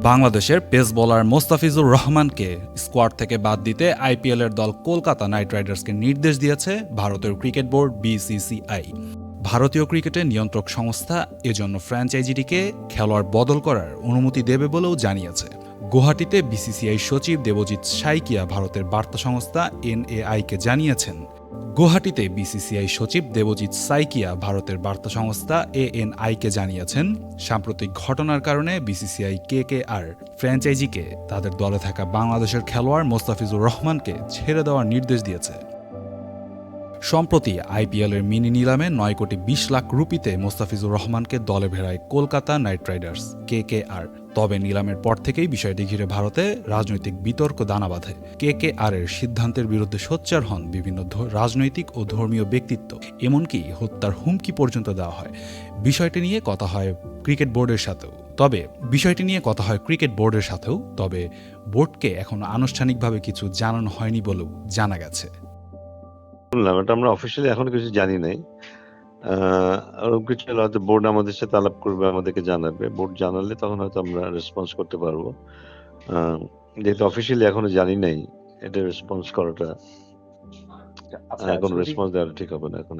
বাংলাদেশের pace bowler Mostafizur রহমানকে squad থেকে বাদ দিতে আইপিএলের দল কলকাতা নাইট রাইডার্সকে নির্দেশ দিয়েছে ভারতের ক্রিকেট বোর্ড বিসিসিআই। ভারতীয় ক্রিকেটের নিয়ন্ত্রক সংস্থা এজন্য ফ্র্যাঞ্চাইজিটিকে খেলোয়াড় বদল করার অনুমতি দেবে বলেও জানিয়েছে। গুয়াহাটিতে বিসিসিআই সচিব দেবজিৎ সাইকিয়া ভারতের বার্তা সংস্থা এনএআইকে জানিয়েছেন। গুয়াহাটিতে বিসিসিআই সচিব দেবজিৎ সাইকিয়া ভারতের বার্তা সংস্থা এএনআইকে জানিয়েছেন, সাম্প্রতিক ঘটনার কারণে বিসিসিআই কেকেআর ফ্র্যাঞ্চাইজিকে তাদের দলে থাকা বাংলাদেশের খেলোয়াড় মোস্তাফিজুর রহমানকে ছেড়ে দেওয়ার নির্দেশ দিয়েছে। সম্প্রতি আইপিএলের মিনি নিলামে ৯ কোটি ২০ লাখ রুপিতে মোস্তাফিজুর রহমানকে দলে ভেড়ায় কলকাতা নাইট রাইডার্স কেকেআর। তবে নিলামের পর থেকেই বিষয়টি ঘিরে ভারতে রাজনৈতিক বিতর্ক দানা বাঁধে। কেকেআর এর সিদ্ধান্তের বিরুদ্ধে সোচ্চার হন বিভিন্ন রাজনৈতিক ও ধর্মীয় ব্যক্তিত্ব, এমনকি হত্যার হুমকি পর্যন্ত দেওয়া হয়। বিষয়টি নিয়ে কথা হয় ক্রিকেট বোর্ডের সাথেও, তবে বোর্ডকে এখনো আনুষ্ঠানিকভাবে কিছু জানানো হয়নি বলেও জানা গেছে। শুনলাম এটা, আমরা অফিসিয়ালি এখন কিছু জানি নাই। ওরকম কিছু হয়তো বোর্ড আমাদের সাথে আলাপ করবে, আমাদেরকে জানাবে। বোর্ড জানালে তখন হয়তো আমরা রেসপন্স করতে পারবো। যেহেতু অফিসিয়ালি এখনো জানি নাই, এটা রেসপন্স করাটা এখন রেসপন্স দেওয়া ঠিক হবে না এখন।